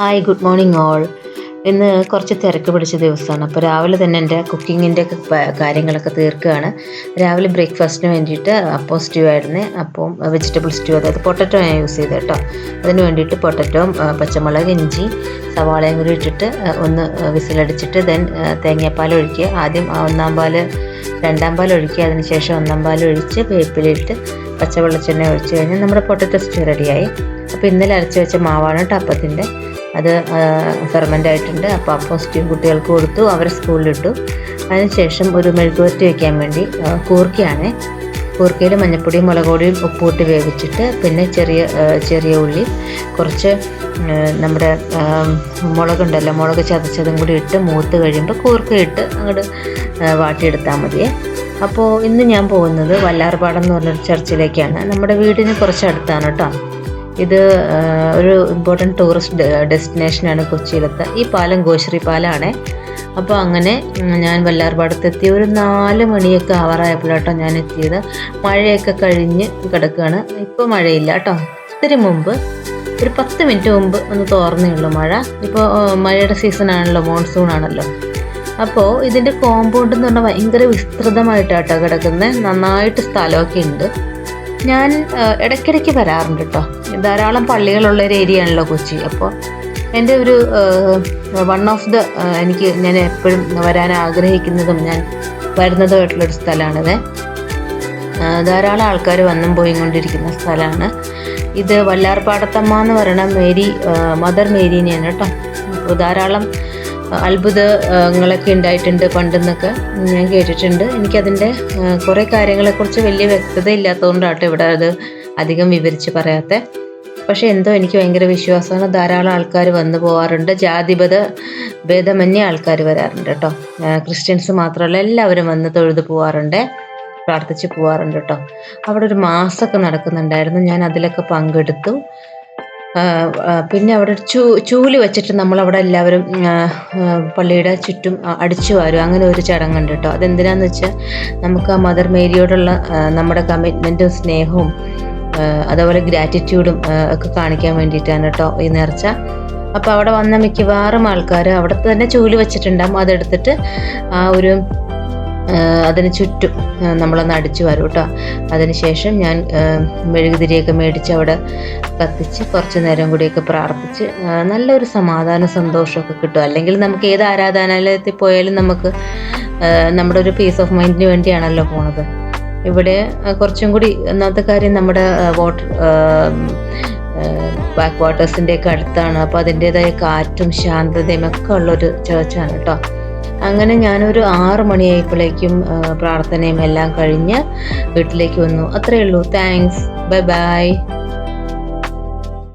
Hi, good morning all. ഇന്ന് കുറച്ച് തിരക്ക് പിടിച്ച ദിവസമാണ്. അപ്പോൾ രാവിലെ തന്നെ എൻ്റെ കുക്കിങ്ങിൻ്റെ കാര്യങ്ങളൊക്കെ തീർക്കുകയാണ്. രാവിലെ ബ്രേക്ക്ഫാസ്റ്റിന് വേണ്ടിയിട്ട് അപ്പം സ്റ്റ്യൂ ആയിരുന്നു. അപ്പം വെജിറ്റബിൾ സ്റ്റ്യൂ, അതായത് പൊട്ടറ്റോ ഞാൻ യൂസ് ചെയ്ത് കേട്ടോ. അതിന് വേണ്ടിയിട്ട് പൊട്ടറ്റോയും പച്ചമുളക്, ഇഞ്ചി, സവാളയും കൂടി ഇട്ടിട്ട് ഒന്ന് വിസിലടിച്ചിട്ട് തേങ്ങാപ്പാൽ ഒഴിക്കുക. ആദ്യം ഒന്നാം പാൽ, രണ്ടാം പാൽ ഒഴിക്കുക. അതിന് ശേഷം ഒന്നാം പാൽ ഒഴിച്ച് വേപ്പിലിട്ട് പച്ചവെളിച്ചെണ്ണ ഒഴിച്ച് കഴിഞ്ഞാൽ നമ്മുടെ പൊട്ടറ്റോ സ്റ്റ്യൂ റെഡിയായി. അപ്പോൾ ഇന്നലെ അരച്ച് വെച്ച മാവാണ് ടപ്പത്തിൻ്റെ, അത് ഫെർമെൻ്റ് ആയിട്ടുണ്ട്. അപ്പോൾ സ്റ്റ്യൂ കുട്ടികൾക്ക് കൊടുത്തു, അവരെ സ്കൂളിലിട്ടു. അതിനുശേഷം ഒരു മെഴുകുവരട്ടി വയ്ക്കാൻ വേണ്ടി കൂർക്കയിൽ മഞ്ഞപ്പൊടിയും മുളക് പൊടിയും ഉപ്പൂട്ട് വേവിച്ചിട്ട്, പിന്നെ ചെറിയ ഉള്ളി, കുറച്ച് നമ്മുടെ മുളകുണ്ടല്ലോ, മുളക് ചതച്ചതും കൂടി ഇട്ട് മൂത്ത് കഴിയുമ്പോൾ കൂർക്കയിട്ട് അങ്ങോട്ട് വാട്ടിയെടുത്താൽ മതിയേ. അപ്പോൾ ഇന്ന് ഞാൻ പോകുന്നത് വല്ലാർപാടം എന്ന് പറഞ്ഞൊരു ചർച്ചിലേക്കാണ്. നമ്മുടെ വീടിന് കുറച്ച് അടുത്താണ് കേട്ടോ. ഇത് ഒരു ഇമ്പോർട്ടൻറ്റ് ടൂറിസ്റ്റ് ഡെസ്റ്റിനേഷനാണ് കൊച്ചിയിലത്തെ. ഈ പാലം ഗോശ്രീ പാലമാണ്. അപ്പോൾ അങ്ങനെ ഞാൻ വല്ലാർപാടത്തെത്തി. ഒരു 4 മണിയൊക്കെ ആവാറായപ്പോഴാട്ടോ ഞാൻ എത്തിയത്. മഴയൊക്കെ കഴിഞ്ഞ് കിടക്കുകയാണ്. ഇപ്പോൾ മഴയില്ല കേട്ടോ. ഇത്തിരി മുമ്പ് ഒരു 10 മിനിറ്റ് മുമ്പ് ഒന്ന് തോർന്നേ ഉള്ളൂ മഴ. ഇപ്പോൾ മഴയുടെ സീസണാണല്ലോ, മോൺസൂൺ ആണല്ലോ. അപ്പോൾ ഇതിൻ്റെ കോമ്പൗണ്ട് എന്ന് പറഞ്ഞാൽ ഭയങ്കര വിസ്തൃതമായിട്ടാട്ടോ കിടക്കുന്നത്. നന്നായിട്ട് സ്ഥലമൊക്കെ ഉണ്ട്. ഞാൻ ഇടയ്ക്കിടയ്ക്ക് വരാറുണ്ട് കേട്ടോ. ധാരാളം പള്ളികളുള്ള ഒരു ഏരിയ ആണല്ലോ കൊച്ചി. അപ്പോൾ എൻ്റെ ഒരു ഞാൻ എപ്പോഴും വരാൻ ആഗ്രഹിക്കുന്നതും ഞാൻ വരുന്നതുമായിട്ടുള്ളൊരു സ്ഥലമാണിത്. ധാരാളം ആൾക്കാർ വന്നും പോയി കൊണ്ടിരിക്കുന്ന സ്ഥലമാണ് ഇത്. വല്ലാർപാടത്തമ്മ എന്ന് പറയുന്ന മദർ മേരീനെയാണ് കേട്ടോ. അപ്പോൾ ധാരാളം അത്ഭുതങ്ങളൊക്കെ ഉണ്ടായിട്ടുണ്ട് പണ്ടെന്നൊക്കെ ഞാൻ കേട്ടിട്ടുണ്ട്. എനിക്കതിൻ്റെ കുറേ കാര്യങ്ങളെക്കുറിച്ച് വലിയ വ്യക്തത ഇല്ലാത്തതുകൊണ്ടാട്ടോ ഇവിടെ അത് അധികം വിവരിച്ച് പറയാത്ത. പക്ഷേ എന്തോ എനിക്ക് ഭയങ്കര വിശ്വാസമാണ്. ധാരാളം ആൾക്കാർ വന്നു പോകാറുണ്ട്. ഭേദമന്യേ ആൾക്കാർ വരാറുണ്ട് കേട്ടോ. ക്രിസ്ത്യൻസ് മാത്രമല്ല, എല്ലാവരും വന്ന് തൊഴുത് പോകാറുണ്ട്, പ്രാർത്ഥിച്ച് പോകാറുണ്ട് കേട്ടോ. അവിടെ ഒരു മാസമൊക്കെ നടക്കുന്നുണ്ടായിരുന്നു. ഞാൻ അതിലൊക്കെ പങ്കെടുത്തു. പിന്നെ അവിടെ ചൂല് വെച്ചിട്ട് നമ്മളവിടെ എല്ലാവരും പള്ളിയുടെ ചുറ്റും അടിച്ചു വാരും. അങ്ങനെ ഒരു ചടങ്ങുണ്ട് കേട്ടോ. അതെന്തിനാന്ന് വെച്ചാൽ നമുക്ക് ആ മദർ മേരിയോടുള്ള നമ്മുടെ കമ്മിറ്റ്മെൻറ്റും സ്നേഹവും അതേപോലെ ഗ്രാറ്റിറ്റ്യൂഡും ഒക്കെ കാണിക്കാൻ വേണ്ടിയിട്ടാണ് കേട്ടോ ഈ നേർച്ച. അപ്പോൾ അവിടെ വന്ന മിക്കവാറും ആൾക്കാർ അവിടെ തന്നെ ചൂല് വെച്ചിട്ടുണ്ടാകും. അതെടുത്തിട്ട് അതിന് ചുറ്റും നമ്മളൊന്ന് അടിച്ചു വരും കേട്ടോ. അതിനുശേഷം ഞാൻ മെഴുകുതിരിയൊക്കെ മേടിച്ച് അവിടെ കത്തിച്ച് കുറച്ച് നേരം കൂടിയൊക്കെ പ്രാർത്ഥിച്ച് നല്ലൊരു സമാധാന സന്തോഷമൊക്കെ കിട്ടും. അല്ലെങ്കിൽ നമുക്ക് ഏത് ആരാധനാലയത്തിൽ പോയാലും നമുക്ക് നമ്മുടെ ഒരു പീസ് ഓഫ് മൈൻഡിന് വേണ്ടിയാണല്ലോ പോണത്. ഇവിടെ കുറച്ചും കൂടി ഒന്നാമത്തെ കാര്യം നമ്മുടെ ബാക്ക് വാട്ടേഴ്സിൻ്റെ ഒക്കെ അടുത്താണ്. അപ്പോൾ അതിൻ്റേതായ കാറ്റും ശാന്തതയും ഒക്കെ ഉള്ളൊരു ചേർച്ചാണ് കേട്ടോ. അങ്ങനെ ഞാനൊരു 6 മണിയായപ്പോഴേക്കും പ്രാർത്ഥനയും എല്ലാം കഴിഞ്ഞ് വീട്ടിലേക്ക് വന്നു. അത്രയേ ഉള്ളൂ. താങ്ക്സ്. Bye bye.